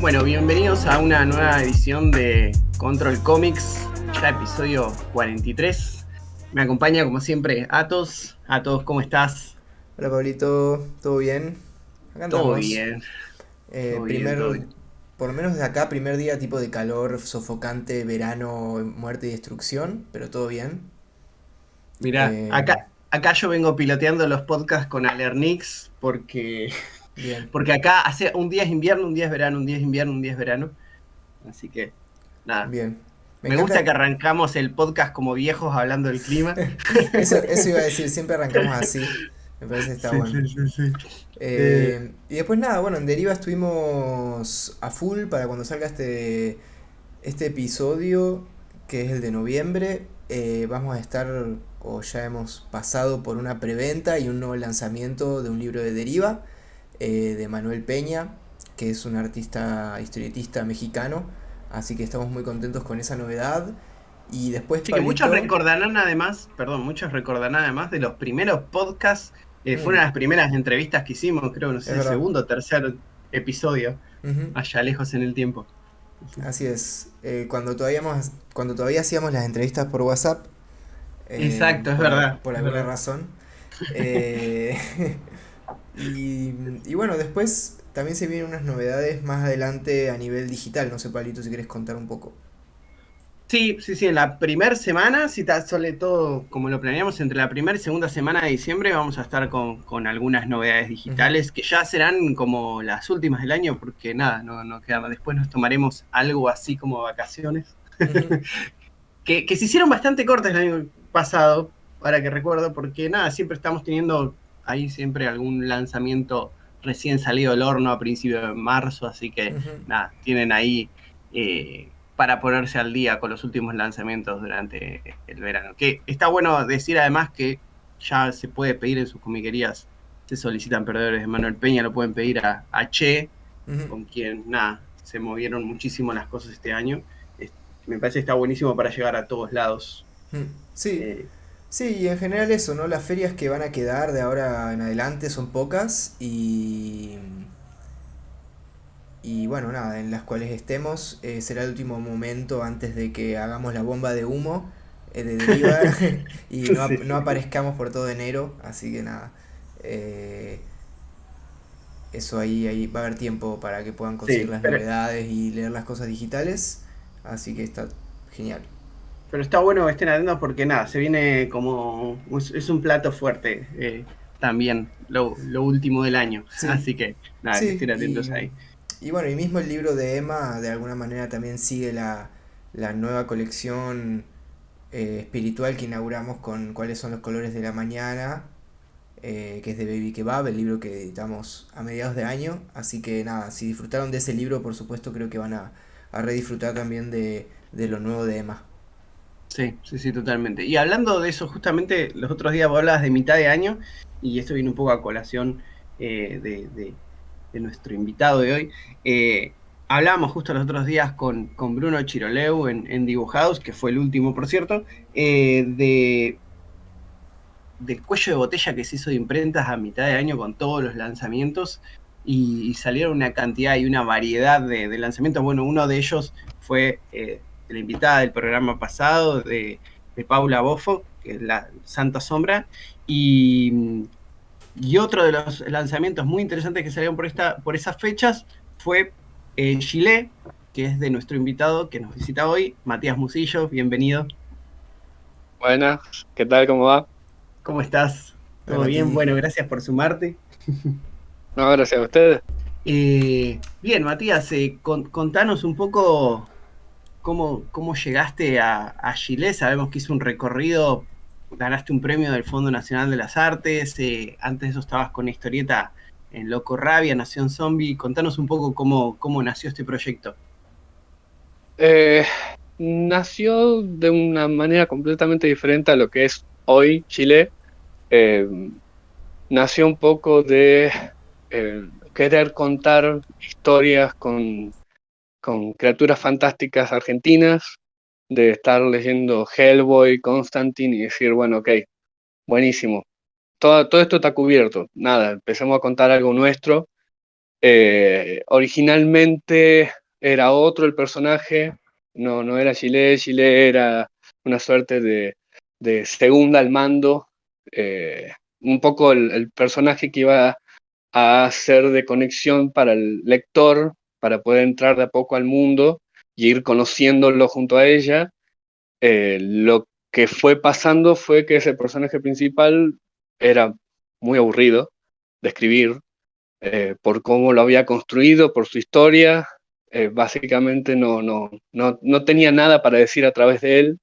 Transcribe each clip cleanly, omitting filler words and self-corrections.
Bueno, bienvenidos a una nueva edición de Control Comics, ya episodio 43. Me acompaña como siempre Atos. Atos, ¿cómo estás? Hola Pablito, ¿todo bien? Acá Todo andamos. bien, todo bien, todo Primer, bien. por lo menos de acá, primer día tipo de calor sofocante, verano, muerte y destrucción, pero todo bien. Mirá, Eh, acá yo vengo piloteando los podcasts con Alernix Bien, porque acá hace un día es invierno, un día es verano, un día es invierno, un día es verano. Así que, nada. bien. Me Me gusta encanta. que arrancamos el podcast como viejos hablando del clima. Eso iba a decir, siempre arrancamos así. Me parece que está Sí, bueno. sí, sí, sí. Eh, Y después nada, bueno, en Deriva estuvimos a full para cuando salga este episodio, que es el de noviembre. Vamos a estar, o ya hemos pasado por una preventa y un nuevo lanzamiento de un libro de Deriva, de Manuel Peña, que es un artista historietista mexicano. Así que estamos muy contentos con esa novedad. Y después, Sí, que muchos Pablito. recordarán además, perdón, muchos recordarán además de los primeros podcasts, fue una mm, de las primeras entrevistas que hicimos, creo, no es sé, verdad. segundo o tercer episodio, Ujú. allá lejos en el tiempo. Sí. Así es. Cuando todavía hacíamos las entrevistas por WhatsApp, Exacto, es verdad, por es alguna verdad. razón. Eh, y bueno, después también se vienen unas novedades más adelante a nivel digital. No sé, Pablito, si quieres contar un poco. Sí, sí, sí, en la primera semana, si está sobre todo como lo planeamos, entre la primera y segunda semana de diciembre vamos a estar con algunas novedades Ujú, digitales que ya serán como las últimas del año, porque nada, no queda, después nos tomaremos algo así como vacaciones. ujú, Que se hicieron bastante cortas el año pasado, para que recuerdo, porque nada, siempre estamos teniendo ahí siempre algún lanzamiento recién salido del horno a principios de marzo, así que ujú. nada, tienen ahí para ponerse al día con los últimos lanzamientos durante el verano. Que está bueno decir además que ya se puede pedir en sus comiquerías, se solicitan perdedores de Manuel Peña, lo pueden pedir a Che, Ujú, con quien nada, se movieron muchísimo las cosas este año. Me parece que está buenísimo para llegar a todos lados. ujú. Sí, Eh, sí, y en general eso, ¿no? Las ferias que van a quedar de ahora en adelante son pocas y bueno, nada, en las cuales estemos será el último momento antes de que hagamos la bomba de humo de Deriva y sí, sí, no sí. aparezcamos por todo enero, así que nada. eh, Eso ahí va a haber tiempo para que puedan conseguir Sí, las novedades y leer las cosas digitales. Así que está genial. pero está bueno que estén atentos porque nada, se viene como, es un plato fuerte también, lo último del año. Sí, Así que nada, que sí. estén atentos ahí. Y bueno, y mismo el libro de Emma de alguna manera también sigue la nueva colección espiritual que inauguramos con cuáles son los colores de la mañana, que es de Baby Kebab, el libro que editamos a mediados de año. Así que nada, si disfrutaron de ese libro, por supuesto, creo que van a redisfrutar también de lo nuevo de Emma. Sí, sí, sí, totalmente. Y hablando de eso, justamente los otros días vos hablabas de mitad de año, y esto viene un poco a colación de nuestro invitado de hoy. Hablábamos justo los otros días con Bruno Chiroleu en Dibujados, que fue el último, por cierto, del cuello de botella que se hizo de imprentas a mitad de año con todos los lanzamientos y salieron una cantidad y una variedad de lanzamientos. Bueno, uno de ellos fue de la invitada del programa pasado, de Paula Bofo, que es la Santa Sombra, y, y otro de los lanzamientos muy interesantes que salieron por esas fechas fue Chile, que es de nuestro invitado que nos visita hoy, Matías Musillo, bienvenido. Buenas, ¿qué tal? ¿Cómo va? ¿Cómo estás? Hola ¿Todo bien? Mati. Bueno, gracias por sumarte. No, gracias a ustedes. Bien, Matías, contanos un poco cómo llegaste a Chile. Sabemos que hizo un recorrido, ganaste un premio del Fondo Nacional de las Artes, antes de eso estabas con historieta en Loco Rabia, Nación Zombie. Contanos un poco cómo nació este proyecto. Eh, Nació de una manera completamente diferente a lo que es hoy Chile. Eh, Nació un poco de querer contar historias con criaturas fantásticas argentinas, de estar leyendo Hellboy, Constantine y decir, bueno, ok, buenísimo. Todo esto está cubierto. Nada, empecemos a contar algo nuestro. Originalmente era otro el personaje, no era Gilet, Gilet era una suerte de segunda al mando, un poco el personaje que iba a ser de conexión para el lector, para poder entrar de a poco al mundo y ir conociéndolo junto a ella. Lo que fue pasando fue que ese personaje principal era muy aburrido de escribir, por cómo lo había construido, por su historia. Básicamente no tenía nada para decir a través de él.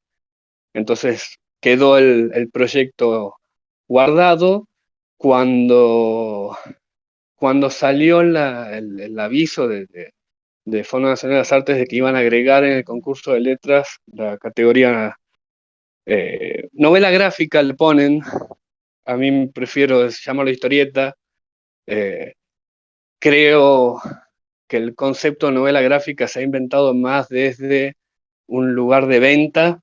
Entonces quedó el proyecto guardado. Cuando salió el aviso de Fondo Nacional de las Artes de que iban a agregar en el concurso de letras la categoría novela gráfica, le ponen, a mí prefiero llamarlo historieta. eh, Creo que el concepto de novela gráfica se ha inventado más desde un lugar de venta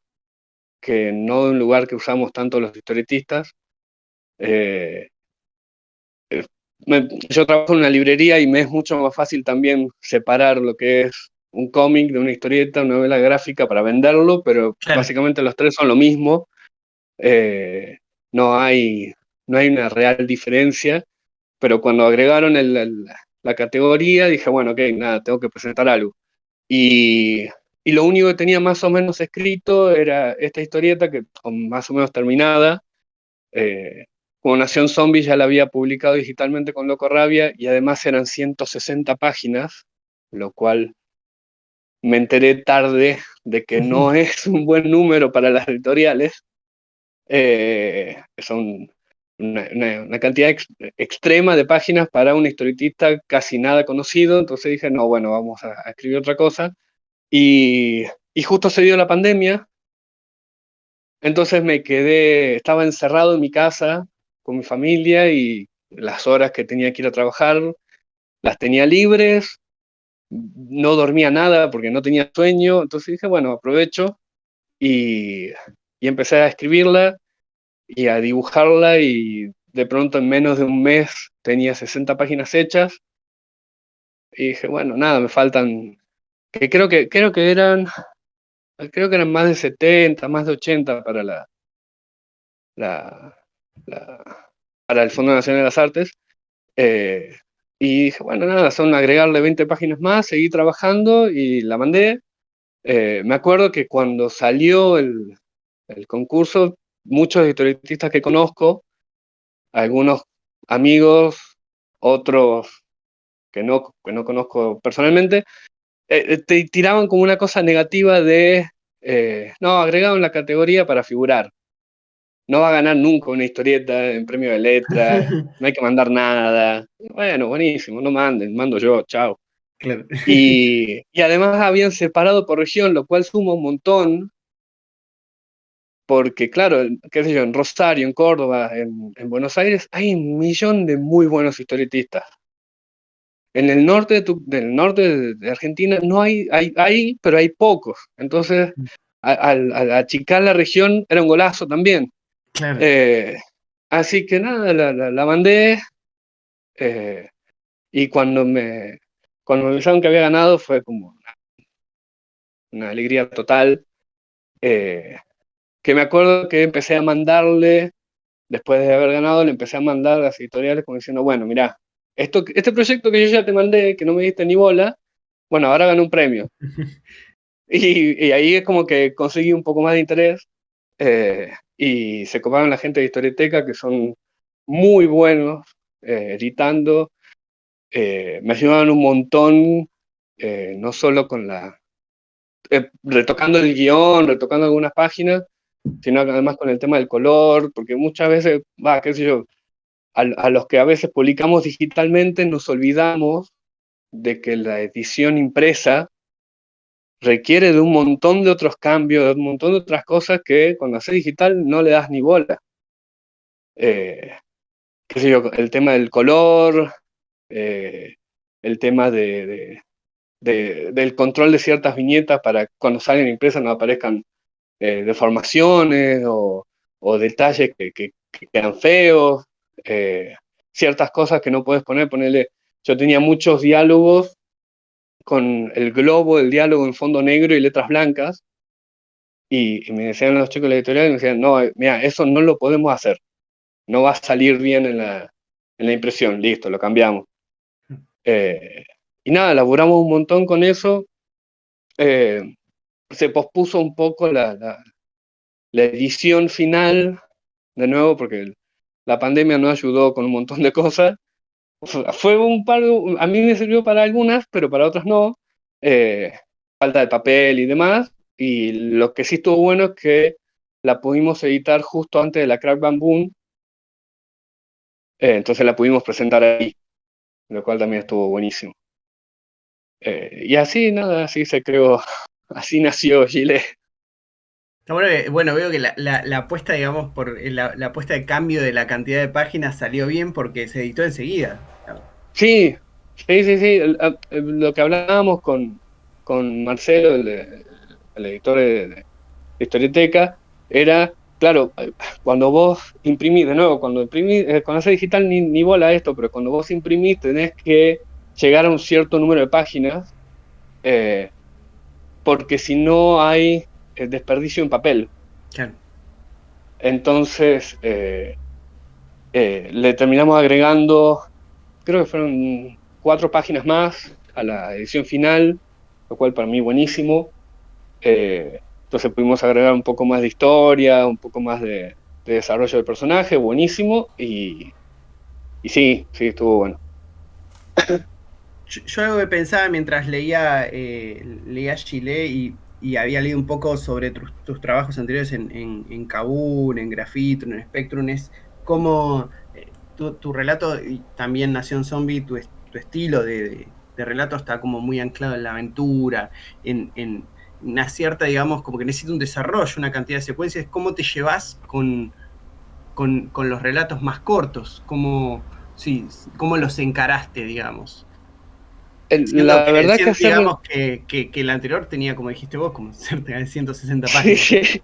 que no de un lugar que usamos tanto los historietistas. Eh, yo trabajo en una librería y me es mucho más fácil también separar lo que es un cómic de una historieta, una novela gráfica para venderlo, pero Claro. básicamente los tres son lo mismo. Eh, no hay, no hay una real diferencia, pero cuando agregaron la categoría dije, bueno, ok, nada, tengo que presentar algo. Y, y lo único que tenía más o menos escrito era esta historieta, que más o menos terminada. Como Nación Zombie ya la había publicado digitalmente con Loco Rabia y además eran 160 páginas, lo cual me enteré tarde de que no es un buen número para las editoriales. Son una cantidad extrema de páginas para un historietista casi nada conocido, entonces dije, no, bueno, vamos a escribir otra cosa. Y, y justo se dio la pandemia, entonces me quedé, estaba encerrado en mi casa con mi familia y las horas que tenía que ir a trabajar las tenía libres, no dormía nada porque no tenía sueño, entonces dije, bueno, aprovecho y, y empecé a escribirla y a dibujarla y de pronto en menos de un mes tenía 60 páginas hechas y dije, bueno, nada, me faltan, que creo que eran más de 70, más de 80 la, para el Fondo Nacional de las Artes. eh, y dije, bueno, nada, son agregarle 20 páginas más, seguí trabajando y la mandé. Me acuerdo que cuando salió el concurso, muchos historietistas que conozco, algunos amigos, otros que no conozco personalmente, te tiraban como una cosa negativa de, no, agregaron la categoría para figurar. No va a ganar nunca una historieta en premio de letra, no hay que mandar nada. Bueno, buenísimo, no manden, mando yo, chao. Claro. Y además habían separado por región, lo cual suma un montón, porque claro, qué sé yo, en Rosario, en Córdoba, en Buenos Aires, hay un millón de muy buenos historietistas. En el norte del norte de Argentina no hay, pero hay pocos. Entonces, al achicar la región era un golazo también. Claro. Eh, Así que nada, la mandé, eh, y cuando me avisaron que había ganado fue como una alegría total. eh, que me acuerdo que empecé a mandarle, después de haber ganado, le empecé a mandar a las editoriales como diciendo, bueno, mirá, este proyecto que yo ya te mandé, que no me diste ni bola, bueno, ahora gané un premio. Y ahí es como que conseguí un poco más de interés, y se coparon la gente de Historieteca, que son muy buenos editando. Me ayudaron un montón, no solo con retocando el guión, retocando algunas páginas, sino además con el tema del color, porque muchas veces, qué sé yo, a los que a veces publicamos digitalmente nos olvidamos de que la edición impresa requiere de un montón de otros cambios, de un montón de otras cosas que cuando haces digital no le das ni bola. Eh, Qué sé yo, el tema del color, eh, el tema del control de ciertas viñetas para cuando salen impresas no aparezcan deformaciones o detalles que quedan feos, ciertas cosas que no puedes ponerle. yo tenía muchos diálogos con el globo del diálogo en fondo negro y letras blancas, y me decían los chicos de la editorial, me decían, no, mira, eso no lo podemos hacer, no va a salir bien en la impresión, listo, lo cambiamos. Y nada, laburamos un montón con eso, se pospuso un poco la edición final, de nuevo, porque la pandemia no ayudó con un montón de cosas. Fue a mí me sirvió para algunas, pero para otras no. Falta de papel y demás. Y lo que sí estuvo bueno es que la pudimos editar justo antes de la Crack Bamboo. Entonces la pudimos presentar ahí, lo cual también estuvo buenísimo. Y así, nada, así se creó, así nació Gile. Está bueno, veo que la apuesta, digamos, por la apuesta de cambio de la cantidad de páginas salió bien porque se editó enseguida. Sí. Lo que hablábamos con Marcelo, el editor de Historieteca, era, claro, cuando vos imprimís, de nuevo, cuando haces digital ni bola esto, pero cuando vos imprimís tenés que llegar a un cierto número de páginas, porque si no hay desperdicio en papel. Claro. Entonces, le terminamos agregando, creo que fueron 4 páginas más a la edición final, lo cual para mí buenísimo. Entonces pudimos agregar un poco más de historia, un poco más de desarrollo del personaje, buenísimo, y sí, estuvo bueno. Yo algo que pensaba mientras leía Chile y había leído un poco sobre tus trabajos anteriores en Kabul, en Grafito, en Spectrum, es cómo tu relato, y también Nación Zombie, tu estilo de relato está como muy anclado en la aventura, en una cierta, digamos, como que necesita un desarrollo, una cantidad de secuencias. ¿Cómo te llevas con los relatos más cortos? ¿Cómo los encaraste, digamos? La verdad es que hacer... digamos que el anterior tenía, como dijiste vos, como cerca de 160 páginas. Sí.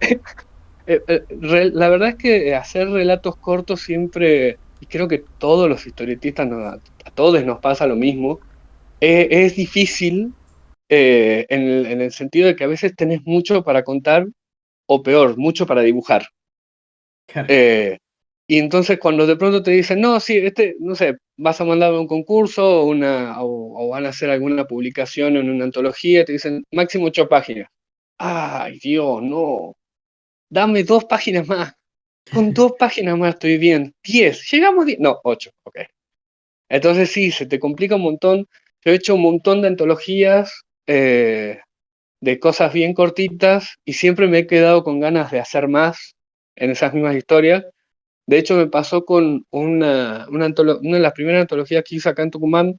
La verdad es que hacer relatos cortos siempre, y creo que todos los historietistas, a todos nos pasa lo mismo, es difícil en el sentido de que a veces tenés mucho para contar, o peor, mucho para dibujar. Claro. Y entonces cuando de pronto te dicen, no, sí, no sé, vas a mandar un concurso o van a hacer alguna publicación en una antología, te dicen máximo 8 páginas. Ay, Dios, no. Dame 2 páginas más. Con 2 páginas más estoy bien. 10. Llegamos a 10. No, 8. Ok. Entonces sí, se te complica un montón. Yo he hecho un montón de antologías de cosas bien cortitas y siempre me he quedado con ganas de hacer más en esas mismas historias. De hecho, me pasó con una de las primeras antologías que hice acá en Tucumán.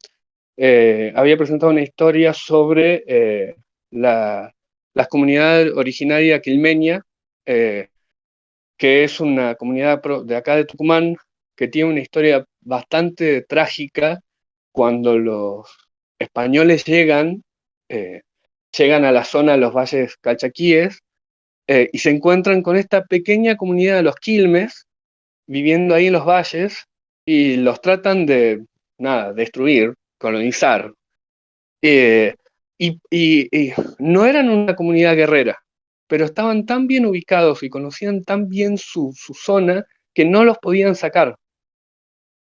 Había presentado una historia sobre la comunidad originaria quilmeña, que es una comunidad de acá de Tucumán que tiene una historia bastante trágica cuando los españoles llegan a la zona de los valles calchaquíes y se encuentran con esta pequeña comunidad de los quilmes viviendo ahí en los valles y los tratan de, destruir, colonizar. Y no eran una comunidad guerrera, pero estaban tan bien ubicados y conocían tan bien su zona que no los podían sacar.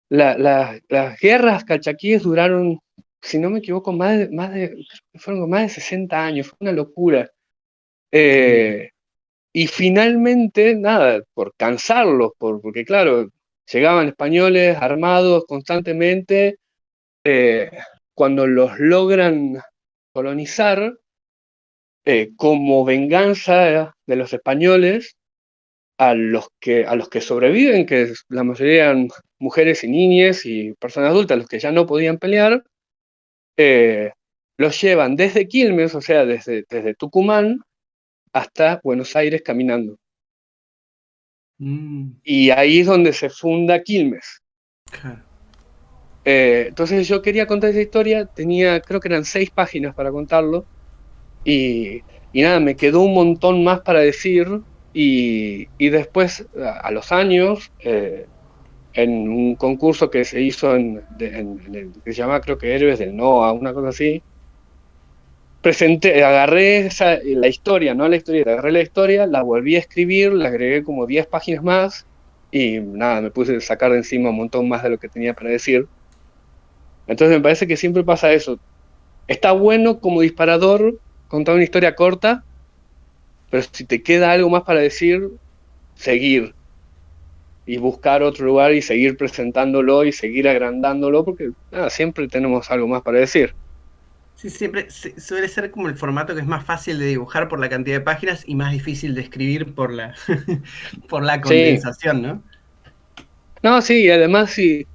Las guerras calchaquíes duraron, si no me equivoco, fueron más de 60 años, fue una locura. Y finalmente, por cansarlos, porque claro, llegaban españoles armados constantemente, cuando los logran colonizar, como venganza de los españoles, a los que sobreviven, que la mayoría eran mujeres y niñas y personas adultas, los que ya no podían pelear, los llevan desde Quilmes, o sea, desde Tucumán, hasta Buenos Aires caminando. Y ahí es donde se funda Quilmes. Claro. Entonces yo quería contar esa historia, creo que eran 6 páginas para contarlo, y nada, me quedó un montón más para decir, y después, a los años, en un concurso que se hizo que se llama, creo que Héroes del NOA, una cosa así. Agarré la historia, no la historieta, agarré la historia, la volví a escribir, la agregué como 10 páginas más y nada, me puse a sacar de encima un montón más de lo que tenía para decir. Entonces me parece que siempre pasa eso. Está bueno como disparador contar una historia corta, pero si te queda algo más para decir, seguir y buscar otro lugar y seguir presentándolo y seguir agrandándolo, porque nada, siempre tenemos algo más para decir. Sí, siempre suele ser como el formato que es más fácil de dibujar por la cantidad de páginas y más difícil de escribir por la, por la Sí, condensación, ¿no? no, sí, y además si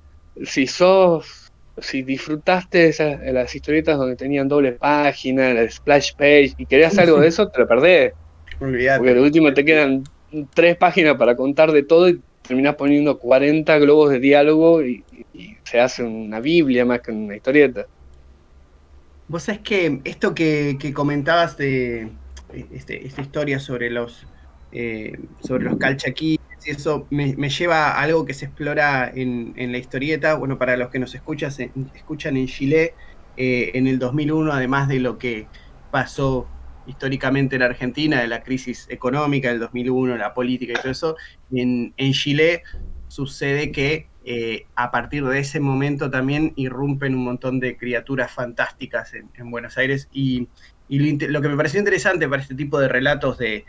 disfrutaste las historietas donde tenían doble página, la splash page, y querías algo de eso, te lo perdés. Porque Olvídate. de último te quedan 3 páginas para contar de todo y terminás poniendo 40 globos de diálogo y se hace una Biblia más que una historieta. Vos sabés que esto que comentabas de esta historia sobre los calchaquíes y eso me lleva a algo que se explora en la historieta. Bueno, para los que nos escuchan en Chile, en el 2001, además de lo que pasó históricamente en Argentina, de la crisis económica del 2001, la política y todo eso, en Chile sucede que a partir de ese momento también irrumpen un montón de criaturas fantásticas en Buenos Aires y lo que me pareció interesante para este tipo de relatos de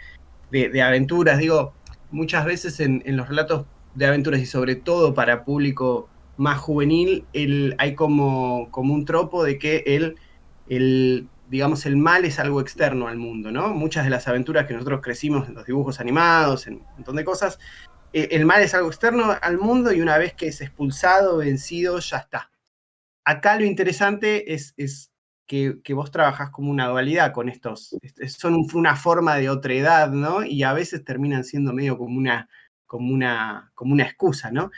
aventuras, digo, muchas veces en los relatos de aventuras y sobre todo para público más juvenil, hay como un tropo de que digamos, el mal es algo externo al mundo, ¿no? Muchas de las aventuras que nosotros crecimos en los dibujos animados, en un montón de cosas, el mal es algo externo al mundo y una vez que es expulsado, vencido, ya está. Acá lo interesante es que vos trabajás como una dualidad con estos, son una forma de otra edad, ¿no? Y a veces terminan siendo medio como una excusa, ¿no?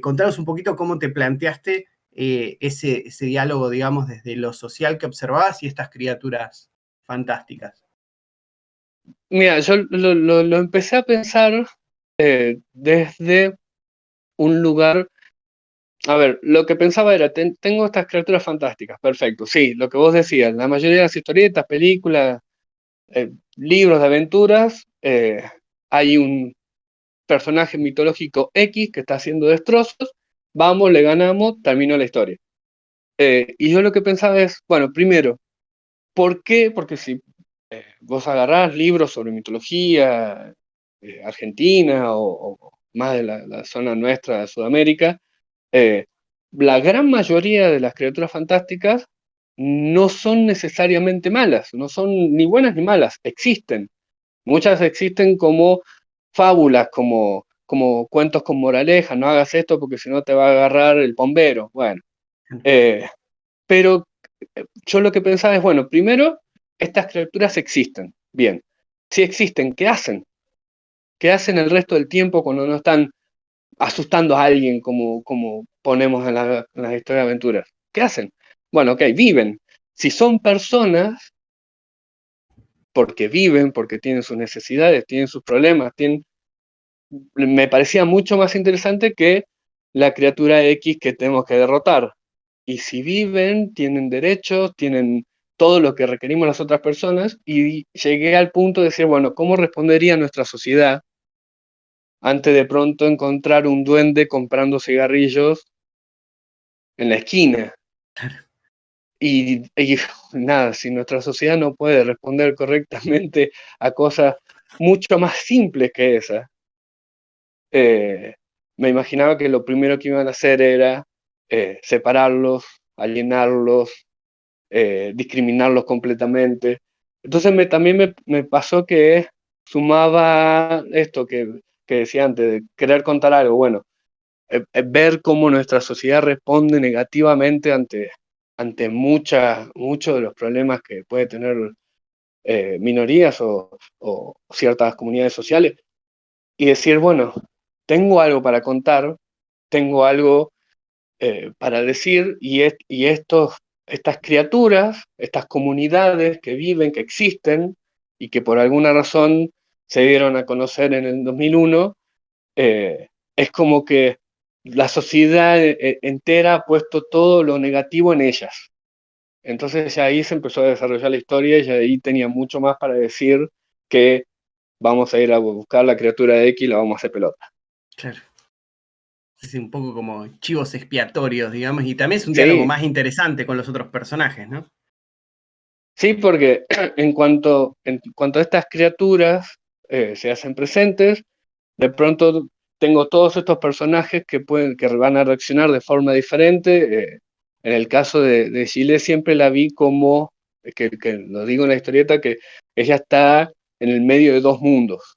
Contanos un poquito cómo te planteaste ese diálogo, digamos, desde lo social que observabas y estas criaturas fantásticas. Mira, yo lo empecé a pensar desde un lugar. A ver, lo que pensaba era, tengo estas criaturas fantásticas, perfecto, sí, lo que vos decías, la mayoría de las historietas, películas, libros de aventuras, hay un personaje mitológico X que está haciendo destrozos, vamos, le ganamos, terminó la historia. Y yo lo que pensaba es, bueno, primero, ¿por qué? Porque si vos agarrás libros sobre mitología argentina o más de la zona nuestra de Sudamérica, eh, la gran mayoría de las criaturas fantásticas no son necesariamente malas, no son ni buenas ni malas, existen. Muchas existen como fábulas, como cuentos con moraleja, no hagas esto porque si no te va a agarrar el bombero. Bueno, eh, pero yo lo que pensaba es, bueno, primero, estas criaturas existen. Bien, si existen, ¿qué hacen? ¿Qué hacen el resto del tiempo cuando no están asustando a alguien como ponemos en las historias de aventuras? ¿Qué hacen? Bueno, ok, viven. Si son personas, porque viven, porque tienen sus necesidades, tienen sus problemas, me parecía mucho más interesante que la criatura X que tenemos que derrotar. Y si viven, tienen derechos, tienen todo lo que requerimos las otras personas, y llegué al punto de decir, bueno, ¿cómo respondería nuestra sociedad ante de pronto encontrar un duende comprando cigarrillos en la esquina? Y nada, si nuestra sociedad no puede responder correctamente a cosas mucho más simples que esa, me imaginaba que lo primero que iban a hacer era separarlos, alienarlos, discriminarlos completamente. Entonces también me pasó que sumaba esto que decía antes, de querer contar algo. Bueno, ver cómo nuestra sociedad responde negativamente ante muchos de los problemas que puede tener minorías o ciertas comunidades sociales, y decir, bueno, tengo algo para contar, tengo algo para decir, estas criaturas, estas comunidades que viven, que existen, y que por alguna razón se dieron a conocer en el 2001, es como que la sociedad entera ha puesto todo lo negativo en ellas. Entonces ya ahí se empezó a desarrollar la historia y ya ahí tenía mucho más para decir que vamos a ir a buscar la criatura de X y la vamos a hacer pelota. Claro. Es un poco como chivos expiatorios, digamos, y también es un diálogo Sí, más interesante con los otros personajes, ¿no? sí, porque en cuanto a estas criaturas se hacen presentes, de pronto tengo todos estos personajes que van a reaccionar de forma diferente. En el caso de Chile siempre la vi como, que lo digo en la historieta, que ella está en el medio de dos mundos.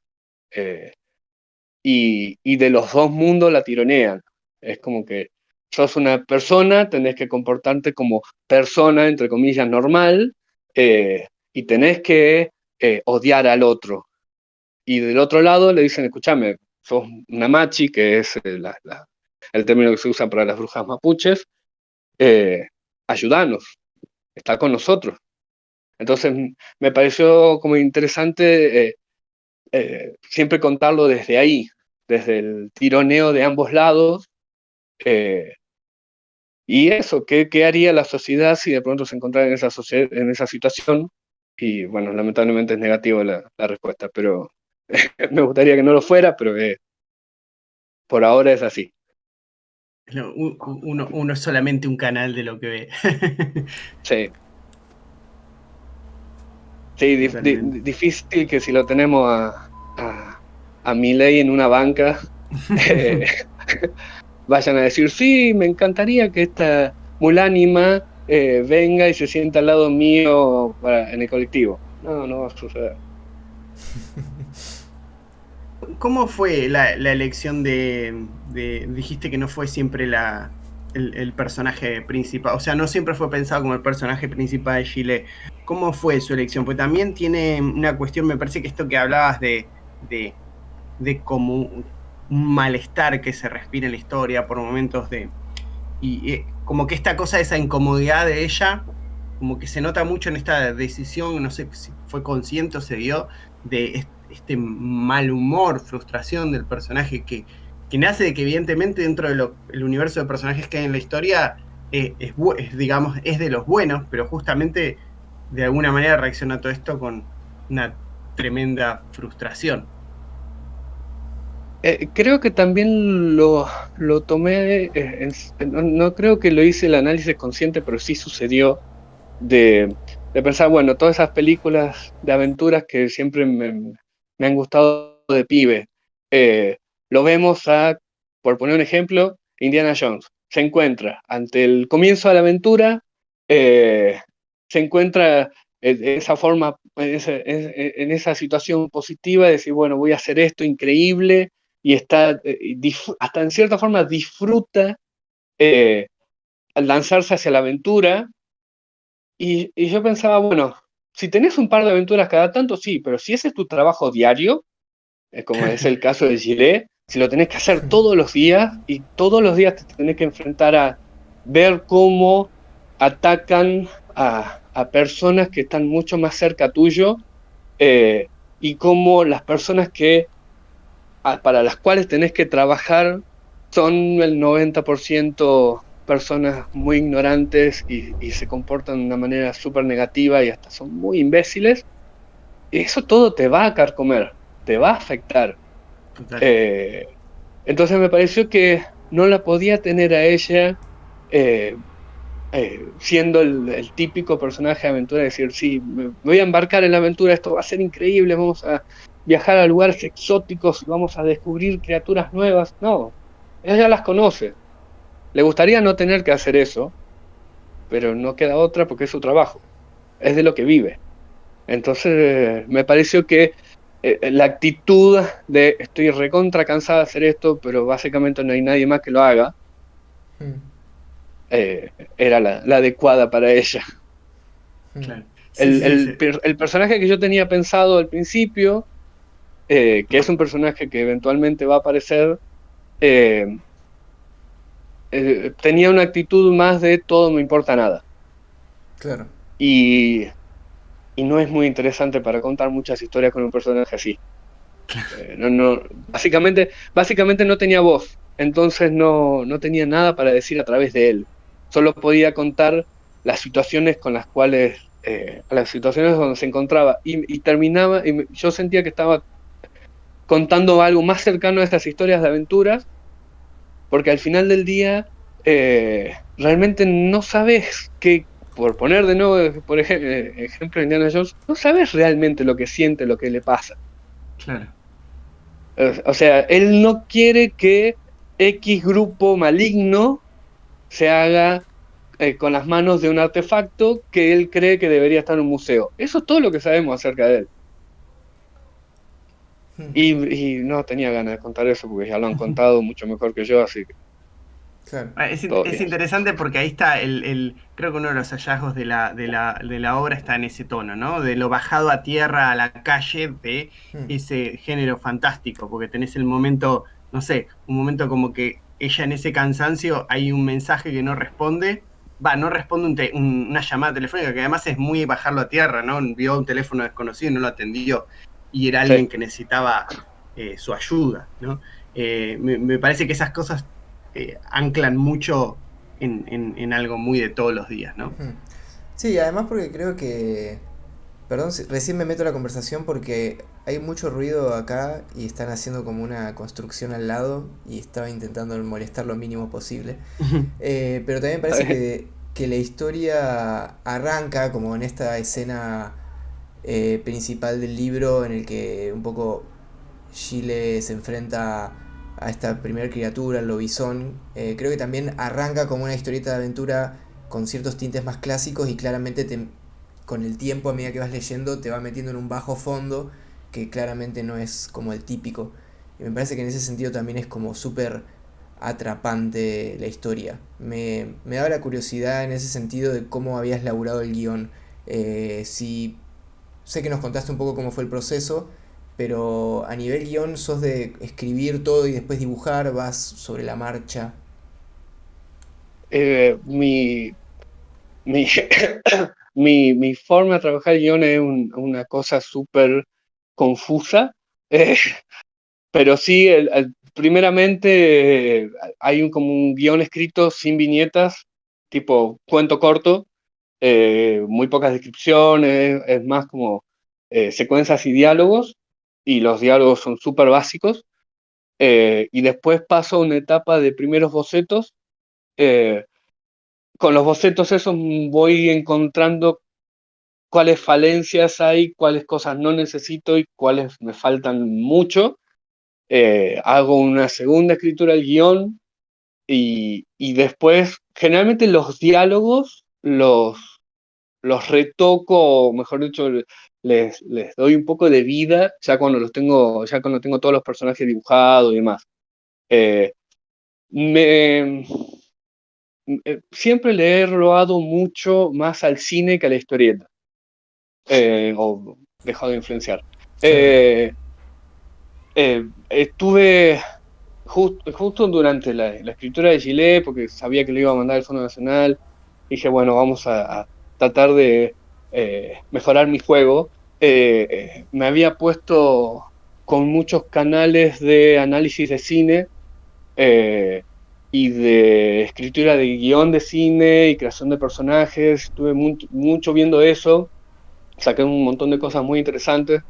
Y de los dos mundos la tironean. Es como que sos una persona, tenés que comportarte como persona, entre comillas, normal, y tenés que odiar al otro. Y del otro lado le dicen, escúchame, sos una machi, que es el término que se usa para las brujas mapuches, ayudanos, está con nosotros. Entonces me pareció como interesante siempre contarlo desde ahí, desde el tironeo de ambos lados. eh, y eso, ¿qué haría la sociedad si de pronto se encontrara en esa situación? Y bueno, lamentablemente es negativa la respuesta, pero me gustaría que no lo fuera, pero por ahora es así. Uno es solamente un canal de lo que ve. Sí, sí, Totalmente. difícil que si lo tenemos a Milei en una banca, eh, vayan a decir, sí, me encantaría que esta mulánima venga y se sienta al lado mío en el colectivo. No, no va a suceder. ¿Cómo fue la elección dijiste que no fue siempre el personaje principal, o sea, no siempre fue pensado como el personaje principal de Chile? ¿Cómo fue su elección? Porque también tiene una cuestión, me parece que esto que hablabas de, de como un malestar que se respira en la historia por momentos y como que esta cosa, esa incomodidad de ella, como que se nota mucho en esta decisión, no sé si fue consciente o se dio, de este mal humor, frustración del personaje que nace de que evidentemente dentro del universo de personajes que hay en la historia digamos, es de los buenos, pero justamente de alguna manera reacciona a todo esto con una tremenda frustración. Creo que también lo tomé, no creo que lo hice el análisis consciente, pero sí sucedió de pensar, bueno, todas esas películas de aventuras que siempre me han gustado de pibe. Eh, lo vemos por poner un ejemplo, Indiana Jones. Se encuentra ante el comienzo de la aventura, eh, se encuentra de esa forma, en esa situación positiva de decir, bueno, voy a hacer esto increíble, y hasta en cierta forma disfruta al lanzarse hacia la aventura. Y yo pensaba, bueno, si tenés un par de aventuras cada tanto, sí, pero si ese es tu trabajo diario, como es el caso de Gilet, si lo tenés que hacer todos los días y todos los días te tenés que enfrentar a ver cómo atacan a personas que están mucho más cerca tuyo, y cómo las personas para las cuales tenés que trabajar son el 90% personas muy ignorantes y se comportan de una manera súper negativa y hasta son muy imbéciles. Eso todo te va a carcomer, te va a afectar. Total. Eh, entonces me pareció que no la podía tener a ella eh, siendo el típico personaje de aventura, decir, sí, me voy a embarcar en la aventura, esto va a ser increíble, vamos a viajar a lugares exóticos, vamos a descubrir criaturas nuevas. No, ella ya las conoce. Le gustaría no tener que hacer eso, pero no queda otra porque es su trabajo, es de lo que vive. Entonces me pareció que la actitud de estoy recontra cansada de hacer esto, pero básicamente no hay nadie más que lo haga, Mm, era la adecuada para ella. mm. Claro. Sí, El, sí, el, sí. el personaje que yo tenía pensado al principio, que es un personaje que eventualmente va a aparecer, eh, tenía una actitud más de todo me importa nada. Claro. Y, y no es muy interesante para contar muchas historias con un personaje así. No, básicamente no tenía voz. entonces no tenía nada para decir a través de él. Solo podía contar las situaciones con las cuales, las situaciones donde se encontraba, y terminaba, yo sentía que estaba contando algo más cercano a estas historias de aventuras, porque al final del día realmente no sabes qué, por poner de nuevo, por ejemplo, Indiana Jones, no sabes realmente lo que siente, lo que le pasa. Claro. O sea, él no quiere que X grupo maligno se haga con las manos de un artefacto que él cree que debería estar en un museo. Eso es todo lo que sabemos acerca de él. Y no tenía ganas de contar eso porque ya lo han contado mucho mejor que yo, así que Claro. todo Es bien. interesante porque ahí está creo que uno de los hallazgos de la obra está en ese tono, ¿no? De lo bajado a tierra, a la calle, de Mm. ese género fantástico, porque tenés el momento, no sé, un momento como que ella en ese cansancio hay un mensaje que no responde, no responde una llamada telefónica, que además es muy bajarlo a tierra, ¿no? Vio un teléfono desconocido y no lo atendió, y era Sí. alguien que necesitaba su ayuda, ¿no? Me parece que esas cosas anclan mucho en algo muy de todos los días, ¿no? Sí, además porque creo que... Perdón, recién me meto a la conversación porque hay mucho ruido acá y están haciendo como una construcción al lado y estaba intentando molestar lo mínimo posible. Pero también parece que la historia arranca como en esta escena principal del libro en el que un poco Chile se enfrenta a esta primera criatura, el lobizón. Creo que también arranca como una historieta de aventura con ciertos tintes más clásicos y claramente con el tiempo, a medida que vas leyendo, te va metiendo en un bajo fondo que claramente no es como el típico. Y me parece que en ese sentido también es como súper atrapante la historia. Me daba la curiosidad en ese sentido de cómo habías laburado el guión. Si sé que nos contaste un poco cómo fue el proceso, pero a nivel guión sos de escribir todo y después dibujar, vas sobre la marcha. Mi, mi, mi forma de trabajar el guión es una cosa súper confusa, eh, pero sí, primeramente hay como un guión escrito sin viñetas, tipo cuento corto, muy pocas descripciones, es más como secuencias y diálogos, y los diálogos son súper básicos, y después paso a una etapa de primeros bocetos. eh, con los bocetos esos voy encontrando cuáles falencias hay, cuáles cosas no necesito y cuáles me faltan mucho. Hago una segunda escritura del guión y después, generalmente los diálogos los retoco, o mejor dicho, les doy un poco de vida ya cuando tengo todos los personajes dibujados y demás. Eh, me, Siempre le he robado mucho más al cine que a la historieta, o dejado de influenciar. Claro. Eh, Estuve justo durante la escritura de Gilet, porque sabía que lo iba a mandar al Fondo Nacional, dije, bueno, vamos a tratar de mejorar mi juego. Me había puesto con muchos canales de análisis de cine eh, y de escritura de guión de cine y creación de personajes. Estuve mucho viendo eso, saqué un montón de cosas muy interesantes.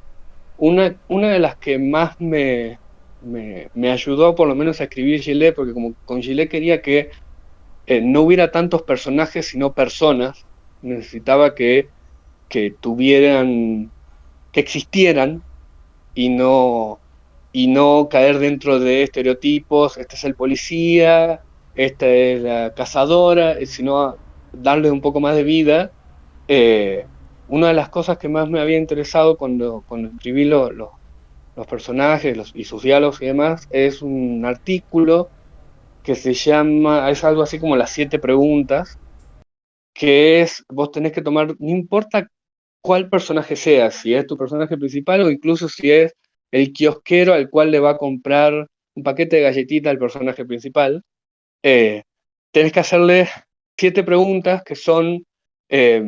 Una de las que más me ayudó por lo menos a escribir Gillette, porque como con Gillette quería que no hubiera tantos personajes sino personas, necesitaba que tuvieran, que existieran y y no caer dentro de estereotipos, este es el policía, esta es la cazadora, sino darle un poco más de vida. Eh, una de las cosas que más me había interesado cuando escribí los personajes y sus diálogos y demás es un artículo que se llama, es algo así como las 7 preguntas, que es, vos tenés que tomar, no importa cuál personaje sea, si es tu personaje principal o incluso si es el kiosquero al cual le va a comprar un paquete de galletitas al personaje principal, eh, tenés que hacerle 7 preguntas que son eh,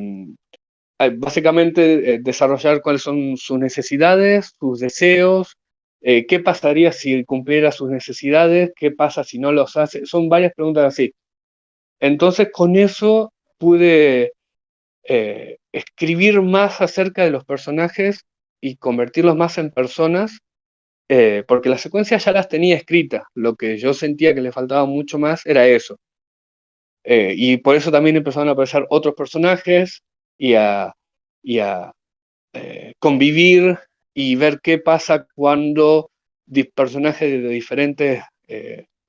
básicamente desarrollar cuáles son sus necesidades, sus deseos, ¿Qué pasaría si cumpliera sus necesidades? ¿Qué pasa si no los hace? Son varias preguntas así. Entonces con eso pude escribir más acerca de los personajes y convertirlos más en personas, porque las secuencias ya las tenía escritas. Lo que yo sentía que le faltaba mucho más era eso. Y por eso también empezaron a aparecer otros personajes y a convivir y ver qué pasa cuando personajes de diferentes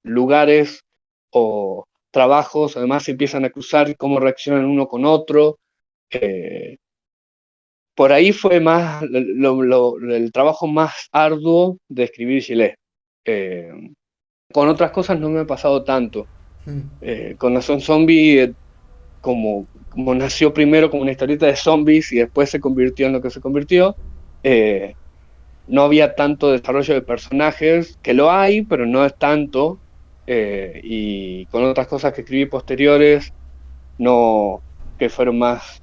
lugares o trabajos además se empiezan a cruzar y cómo reaccionan uno con otro. Eh, por ahí fue más el trabajo más arduo de escribir Gilet. Eh, con otras cosas no me ha pasado tanto. Con Nación Zombie, como nació primero como una historieta de zombies y después se convirtió en lo que se convirtió, no había tanto desarrollo de personajes, que lo hay, pero no es tanto. Y con otras cosas que escribí posteriores, no, que fueron más,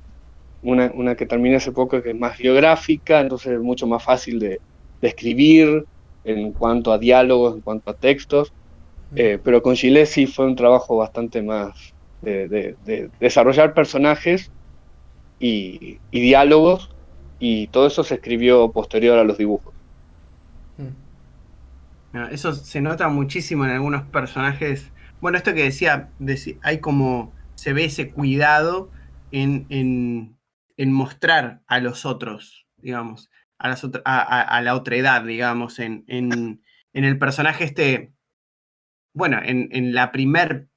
una que terminé hace poco que es más biográfica, entonces es mucho más fácil de escribir en cuanto a diálogos, en cuanto a textos. Pero con Gilet sí fue un trabajo bastante más de desarrollar personajes y diálogos, y todo eso se escribió posterior a los dibujos. Eso se nota muchísimo en algunos personajes. Bueno, esto que decía, hay como, se ve ese cuidado en mostrar a los otros, digamos, a la otra edad, digamos, en el personaje este, bueno, en la primer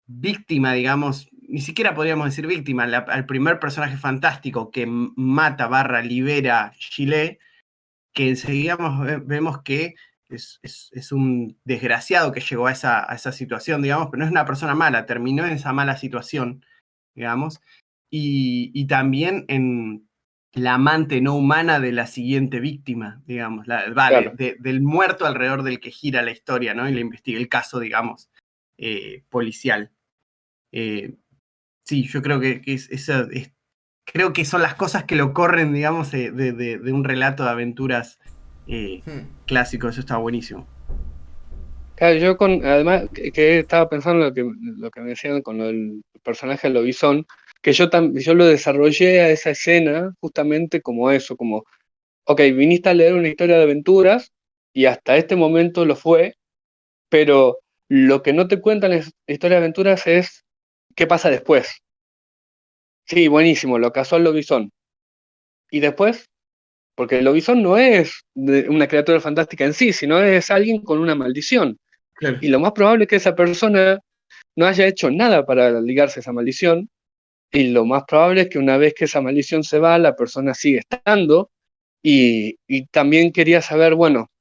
víctima, digamos, ni siquiera podríamos decir víctima, al primer personaje fantástico que mata / libera Gilet, que enseguida vemos que es un desgraciado que llegó a esa situación, digamos, pero no es una persona mala, terminó en esa mala situación, digamos, y también en la amante no humana de la siguiente víctima, digamos, Claro. del muerto alrededor del que gira la historia, ¿no? Y le investiga el caso, digamos, policial. Sí, yo creo que creo que son las cosas que lo corren, digamos, de un relato de aventuras clásico. Eso está buenísimo. Claro, yo además que estaba pensando lo que me decían con el personaje del lobizón, que yo lo desarrollé a esa escena justamente como eso, como, ok, viniste a leer una historia de aventuras y hasta este momento lo fue, pero lo que no te cuentan la historia de aventuras es qué pasa después. Sí, buenísimo, lo cazó el lobizón. ¿Y después? Porque el lobizón no es una criatura fantástica en sí, sino es alguien con una maldición. Claro. Y lo más probable es que esa persona no haya hecho nada para ligarse a esa maldición, y lo más probable es que una vez que esa maldición se va, la persona sigue estando, y también quería saber, bueno,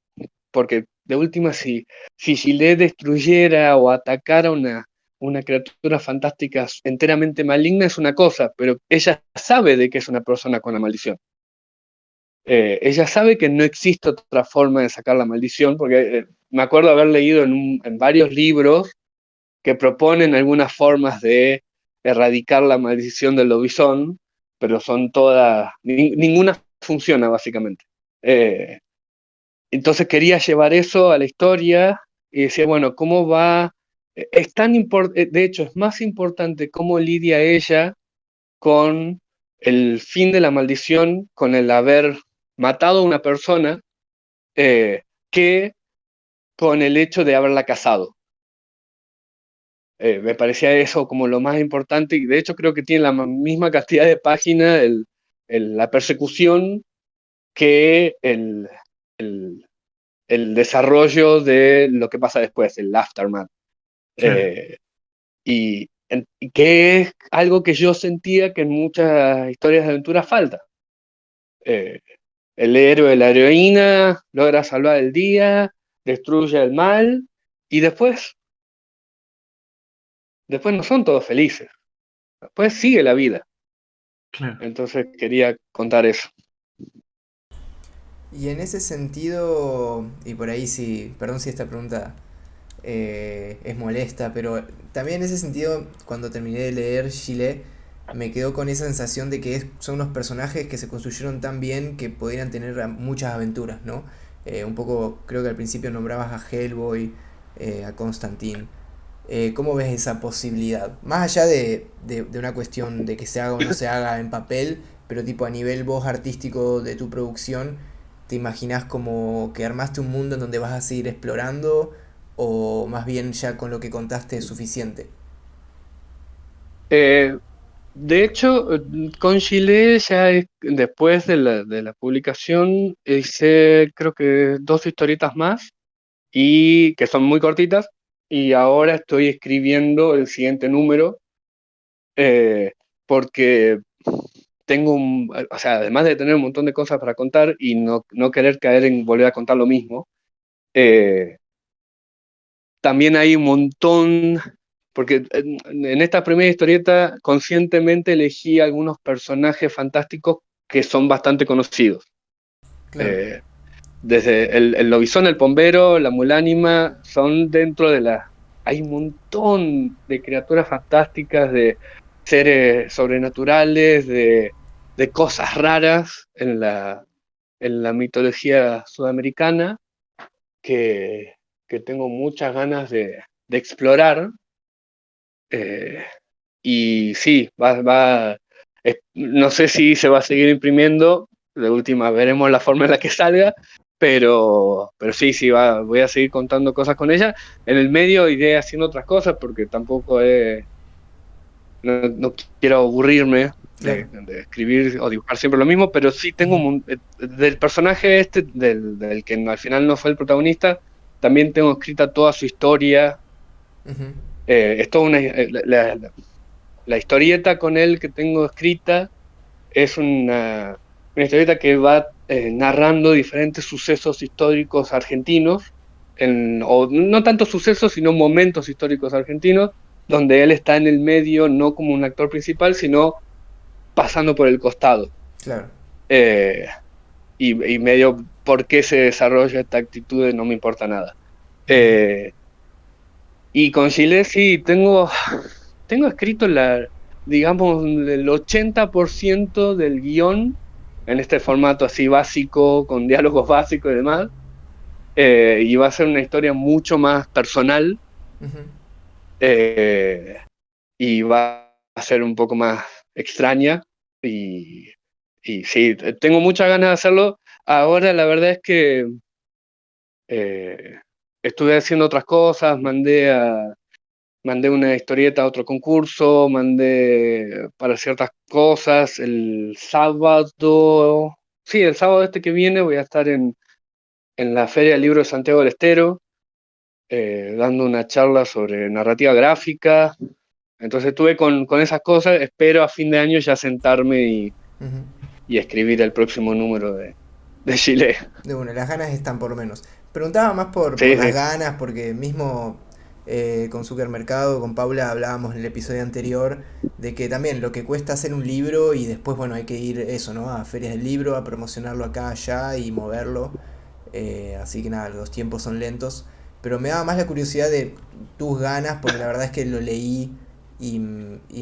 porque de última, si Gilet destruyera o atacara una criatura fantástica enteramente maligna es una cosa, pero ella sabe de que es una persona con la maldición. Ella sabe que no existe otra forma de sacar la maldición, porque me acuerdo haber leído en varios libros que proponen algunas formas de erradicar la maldición del lobizón, pero son todas, ninguna funciona básicamente. Entonces quería llevar eso a la historia y decía, bueno, ¿cómo va? Es tan importante, de hecho, es más importante cómo lidia ella con el fin de la maldición, con el haber matado a una persona, que con el hecho de haberla casado. Me parecía eso como lo más importante, y de hecho creo que tiene la misma cantidad de páginas la persecución que el desarrollo de lo que pasa después, el aftermath. Claro. Y que es algo que yo sentía que en muchas historias de aventura falta. El héroe, la heroína, logra salvar el día, destruye el mal, y después no son todos felices. Después sigue la vida. Claro. Entonces quería contar eso. Y en ese sentido, y por ahí sí, perdón si esta pregunta es molesta, pero también en ese sentido, cuando terminé de leer Gilet, me quedó con esa sensación de que son unos personajes que se construyeron tan bien que podrían tener muchas aventuras, ¿no? Un poco, creo que al principio nombrabas a Hellboy, a Constantine. ¿Cómo ves esa posibilidad? Más allá de una cuestión de que se haga o no se haga en papel, pero tipo a nivel vos artístico de tu producción, ¿te imaginas como que armaste un mundo en donde vas a seguir explorando o más bien ya con lo que contaste es suficiente? Eh, de hecho, con Chile ya después de la publicación hice creo que dos historietas más y que son muy cortitas y ahora estoy escribiendo el siguiente número eh, porque tengo o sea, además de tener un montón de cosas para contar y no querer caer en volver a contar lo mismo, eh, también hay un montón, porque en esta primera historieta conscientemente elegí algunos personajes fantásticos que son bastante conocidos. Claro. Eh, Desde el lobizón, el pombero, la mulánima, son dentro de la... Hay un montón de criaturas fantásticas, de seres sobrenaturales, de cosas raras en la mitología sudamericana que, que tengo muchas ganas de explorar. eh, y sí, no sé si se va a seguir imprimiendo, de última veremos la forma en la que salga, pero sí, sí, voy a seguir contando cosas con ella. En el medio iré haciendo otras cosas porque tampoco no quiero aburrirme Claro. de escribir o dibujar siempre lo mismo, pero sí tengo Ujú, del personaje este, del que al final no fue el protagonista, también tengo escrita toda su historia. ujú. Es toda la historieta con él que tengo escrita es una historieta que va narrando diferentes sucesos históricos argentinos, o no tanto sucesos, sino momentos históricos argentinos, donde él está en el medio, no como un actor principal, sino pasando por el costado. Claro. Eh, y medio por qué se desarrolla esta actitud de no me importa nada. Ujú. Eh, y con Chile sí, tengo escrito digamos, el 80% del guión en este formato así básico, con diálogos básicos y demás, y va a ser una historia mucho más personal, Ujú. eh, y va a ser un poco más extraña, y, y sí, tengo muchas ganas de hacerlo. Ahora la verdad es que eh, estuve haciendo otras cosas, mandé una historieta a otro concurso, mandé para ciertas cosas. El sábado, sí, el sábado este que viene voy a estar en la Feria del Libro de Santiago del Estero, dando una charla sobre narrativa gráfica. Entonces estuve con esas cosas, espero a fin de año ya sentarme Ujú. y escribir el próximo número de Chile. De una, las ganas están por lo menos. Preguntaba más por Sí, las sí. ganas, porque mismo con Supermercado, con Paula hablábamos en el episodio anterior de que también lo que cuesta hacer un libro y después, bueno, hay que ir eso, ¿no? A ferias del libro, a promocionarlo acá, allá y moverlo. Así que nada, los tiempos son lentos. Pero me daba más la curiosidad de tus ganas, porque la verdad es que lo leí y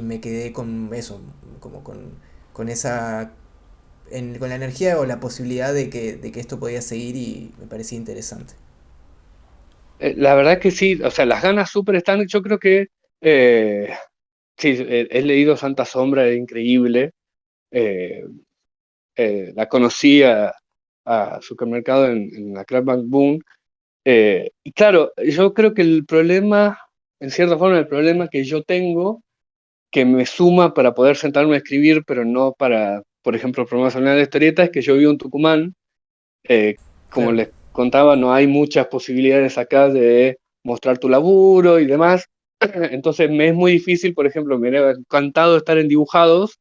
me quedé con eso, como con esa con la energía o la posibilidad de que esto podía seguir y me parecía interesante. La verdad que sí, o sea, las ganas súper están. Yo creo que eh, sí, he leído Santa Sombra, es increíble. Eh, la conocí a Supermercado en la Crackback Boom. Y claro, yo creo que el problema, en cierta forma, el problema que yo tengo, que me suma para poder sentarme a escribir, pero no para, por ejemplo, promocionar la historieta, es que yo vivo en Tucumán. Eh, Como Claro, les contaba, no hay muchas posibilidades acá de mostrar tu laburo y demás. Entonces me es muy difícil, por ejemplo, me hubiera encantado estar en dibujados,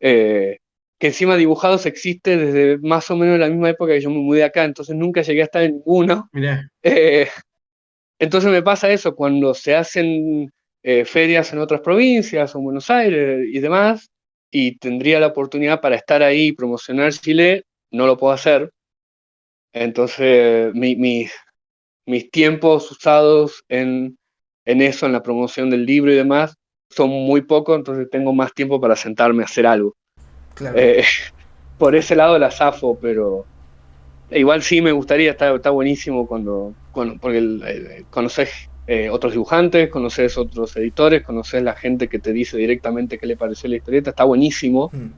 eh, que encima dibujados existe desde más o menos la misma época que yo me mudé acá, entonces nunca llegué a estar en ninguno. Mirá, Eh, entonces me pasa eso, cuando se hacen ferias en otras provincias o en Buenos Aires y demás, y tendría la oportunidad para estar ahí y promocionar Chile, no lo puedo hacer. Entonces mis tiempos usados en eso, en la promoción del libro y demás, son muy pocos, entonces tengo más tiempo para sentarme a hacer algo. claro. Eh, por ese lado la zafo, igual sí me gustaría, está buenísimo porque conoces otros dibujantes, conoces otros editores, conoces la gente que te dice directamente qué le pareció la historieta, está buenísimo, Hmm.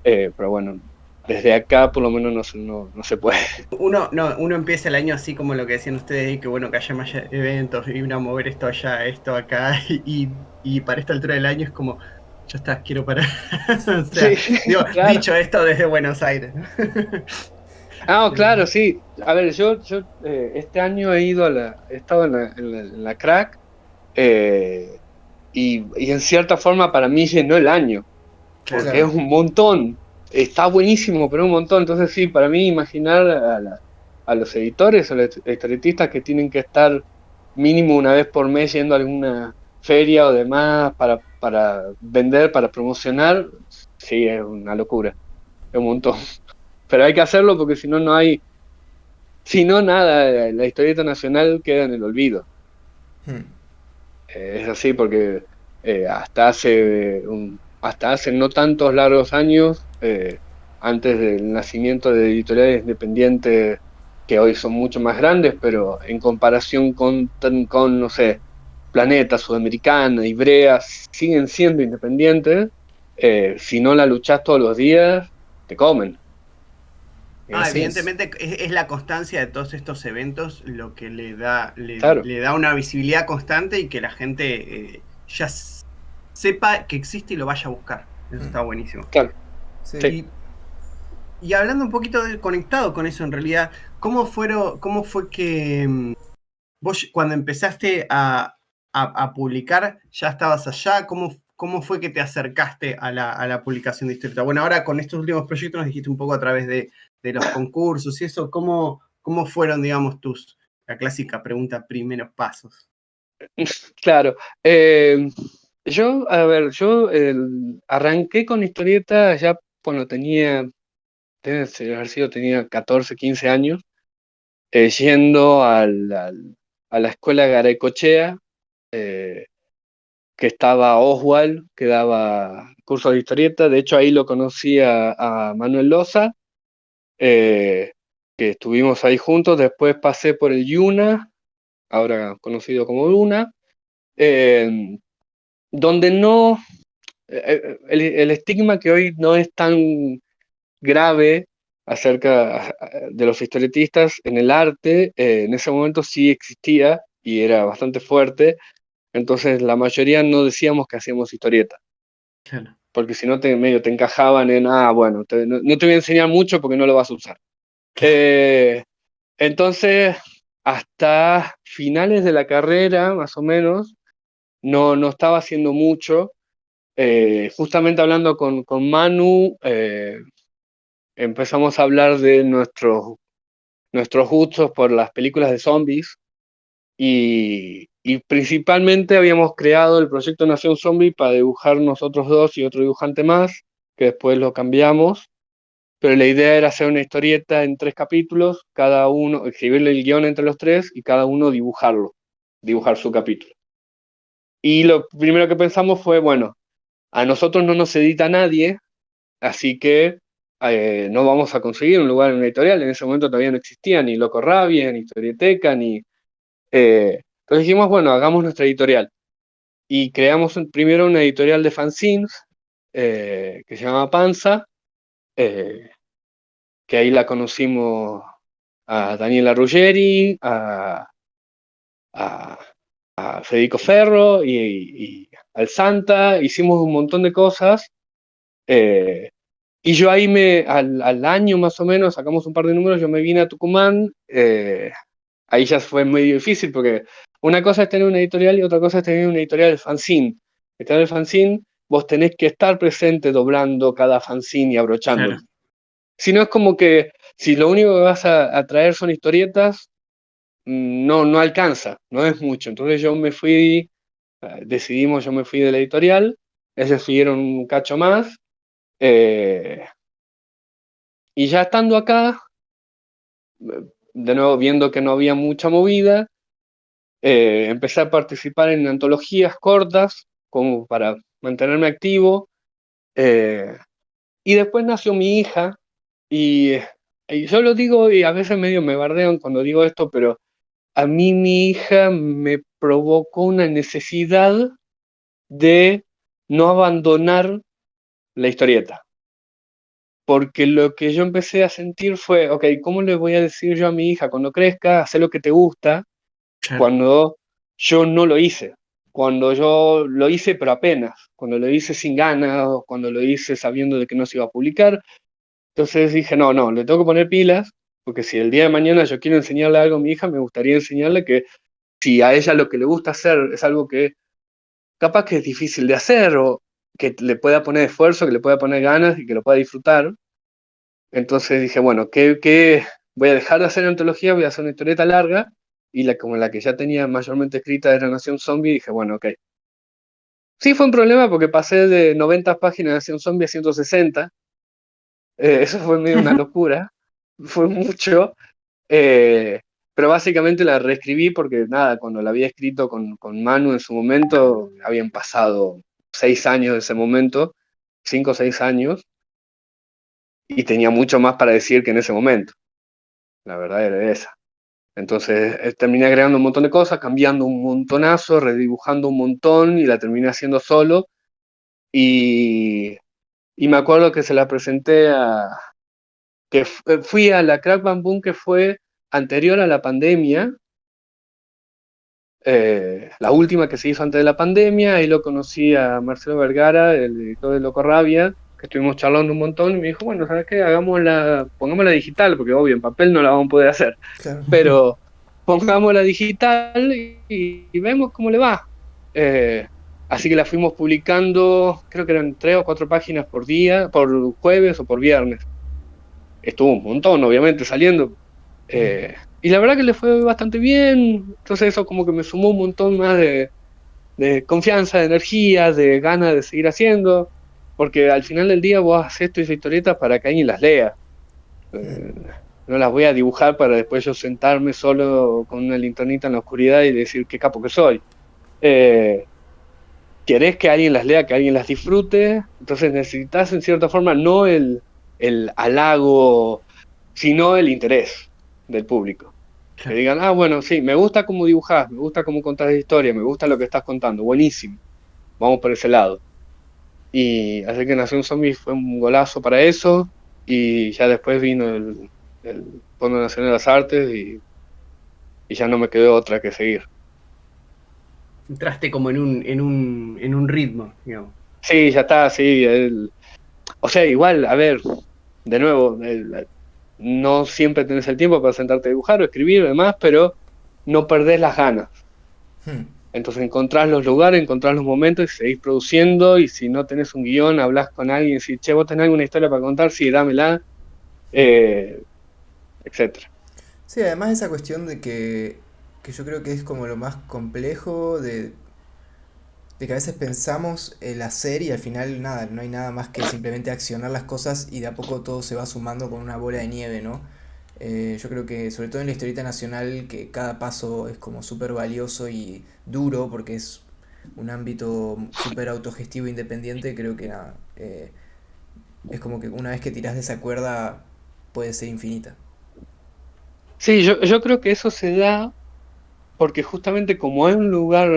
pero bueno, desde acá por lo menos no se puede. Uno, no, uno empieza el año así como lo que decían ustedes, y que bueno, que haya más eventos, y una mover esto allá, esto acá, y para esta altura del año es como, ya está, quiero parar. O sea, Sí, digo, claro. dicho esto desde Buenos Aires. Ah, claro, sí. A ver, yo este año he estado en la Crack, eh, y en cierta forma para mí llenó el año, Claro. porque es Claro. un montón. Está buenísimo, pero es un montón. Entonces sí, para mí imaginar a los editores o los historietistas que tienen que estar mínimo una vez por mes yendo a alguna feria o demás para vender, para promocionar, sí, es una locura, es un montón. Pero hay que hacerlo porque si no, no hay, si no, nada, la historieta nacional queda en el olvido. Hmm. Es así porque hasta hace no tantos largos años, antes del nacimiento de editoriales independientes que hoy son mucho más grandes, pero en comparación con no sé, Planeta, Sudamericana, Ibrea, siguen siendo independientes. Si no la luchás todos los días, te comen. Es Ah, Así así, es. evidentemente es la constancia de todos estos eventos lo que le da, claro, le da una visibilidad constante y que la gente ya sepa que existe y lo vaya a buscar. Eso Hmm. está buenísimo. claro, Sí. sí. Y, y hablando un poquito conectado con eso en realidad, cómo fue que vos cuando empezaste a publicar ya estabas allá? ¿Cómo fue que te acercaste a la publicación de historieta? Bueno, ahora con estos últimos proyectos nos dijiste un poco a través de los concursos y eso, ¿cómo fueron, digamos, la clásica pregunta, primeros pasos? Claro. A ver, arranqué con historieta ya cuando debe haber sido, tenía 14, 15 años, yendo a la escuela Garaycochea, eh, que estaba Oswald, que daba cursos de historieta. De hecho, ahí lo conocí a Manuel Loza, eh, que estuvimos ahí juntos. Después pasé por el Yuna, ahora conocido como Luna, eh, donde no el estigma que hoy no es tan grave acerca de los historietistas en el arte, en ese momento sí existía y era bastante fuerte. Entonces la mayoría no decíamos que hacíamos historieta, Claro. porque si no medio te encajaban en, bueno, no te voy a enseñar mucho porque no lo vas a usar. Eh, entonces, hasta finales de la carrera, más o menos, no estaba haciendo mucho. Justamente hablando con Manu, empezamos a hablar de nuestros gustos por las películas de zombies y principalmente habíamos creado el proyecto Nación Zombie para dibujar nosotros dos y otro dibujante más, que después lo cambiamos, pero la idea era hacer una historieta en 3 capítulos, cada uno, escribirle el guión entre los tres y cada uno dibujar su capítulo. Y lo primero que pensamos fue, bueno, a nosotros no nos edita nadie, así que no vamos a conseguir un lugar en una editorial. En ese momento todavía no existía ni Loco Rabia, ni Historieteca, ni... entonces dijimos, bueno, hagamos nuestra editorial. Y creamos primero una editorial de fanzines que se llama Panza, eh, que ahí la conocimos a Daniela Ruggeri, a, a Federico Ferro y al Santa. Hicimos un montón de cosas. eh, Y yo ahí al año más o menos, sacamos un par de números, yo me vine a Tucumán. Ahí ya fue muy difícil porque una cosa es tener una editorial y otra cosa es tener una editorial de fanzine. Tener el fanzine, vos tenés que estar presente doblando cada fanzine y abrochándolo. Claro. Si no, es como que si lo único que vas a traer son historietas, no alcanza, no es mucho. Entonces yo me fui, yo me fui de la editorial, ellos siguieron un cacho más. eh, y ya estando acá, de nuevo viendo que no había mucha movida, empecé a participar en antologías cortas como para mantenerme activo. Y después nació mi hija y y yo lo digo y a veces medio me bardean cuando digo esto, pero a mí mi hija me provocó una necesidad de no abandonar la historieta. Porque lo que yo empecé a sentir fue, ok, ¿cómo le voy a decir yo a mi hija cuando crezca, hacer lo que te gusta, Claro, cuando yo no lo hice? Cuando yo lo hice pero apenas, cuando lo hice sin ganas, o cuando lo hice sabiendo de que no se iba a publicar. Entonces dije, no, no, le tengo que poner pilas, porque si el día de mañana yo quiero enseñarle algo a mi hija, me gustaría enseñarle que si a ella lo que le gusta hacer es algo que capaz que es difícil de hacer, o que le pueda poner esfuerzo, que le pueda poner ganas y que lo pueda disfrutar. Entonces dije, bueno, ¿qué? Voy a dejar de hacer antología, voy a hacer una historieta larga, y como la que ya tenía mayormente escrita era Nación Zombie, dije, bueno, ok. Sí fue un problema porque pasé de 90 páginas de Nación Zombie a 160. Eso fue medio una locura, fue mucho. eh, pero básicamente la reescribí porque nada, cuando la había escrito con Manu en su momento, habían pasado 6 años de ese momento, 5 o 6 años, y tenía mucho más para decir que en ese momento. La verdad era esa. Entonces terminé agregando un montón de cosas, cambiando un montonazo, redibujando un montón, y la terminé haciendo solo. Y, y me acuerdo que se la presenté fui a la Crack Bam Boom, que fue anterior a la pandemia, la última que se hizo antes de la pandemia. Ahí lo conocí a Marcelo Vergara, el editor de Loco Rabia, que estuvimos charlando un montón, y me dijo, bueno, ¿sabes qué? Pongámosla digital, porque obvio, en papel no la vamos a poder hacer, Claro. pero pongámosla digital y vemos cómo le va. Eh, Así que la fuimos publicando, creo que eran 3 o 4 páginas por día, por jueves o por viernes. Estuvo un montón, obviamente, saliendo. Y la verdad que le fue bastante bien. Entonces eso como que me sumó un montón más de confianza, de energía, de ganas de seguir haciendo. Porque al final del día vos haces tus historietas para que alguien las lea. Eh, no las voy a dibujar para después yo sentarme solo con una linternita en la oscuridad y decir qué capo que soy. Eh, Querés que alguien las lea, que alguien las disfrute, entonces necesitas en cierta forma no el halago, sino el interés del público. Que claro. digan, ah, bueno, sí, me gusta cómo dibujás, me gusta cómo contás la historia, me gusta lo que estás contando, buenísimo, vamos por ese lado. Y así que Nación Zombie fue un golazo para eso, y ya después vino el Fondo Nacional de las Artes, y ya no me quedó otra que seguir. Entraste como en un ritmo, digamos. Sí, ya está, sí. O sea, igual, a ver, de nuevo, no siempre tenés el tiempo para sentarte a dibujar o escribir o demás, pero no perdés las ganas. Entonces encontrás los lugares, encontrás los momentos y seguís produciendo. Y si no tenés un guión, hablás con alguien, si, che, vos tenés alguna historia para contar, sí, dámela, eh, etcétera. Sí, además esa cuestión de que yo creo que es como lo más complejo de que a veces pensamos el hacer y al final nada, no hay nada más que simplemente accionar las cosas y de a poco todo se va sumando con una bola de nieve, ¿no? Yo creo que sobre todo en la historieta nacional que cada paso es como súper valioso y duro porque es un ámbito súper autogestivo e independiente, creo que nada, es como que una vez que tirás de esa cuerda puede ser infinita. Sí, yo creo que eso se da porque justamente como es un lugar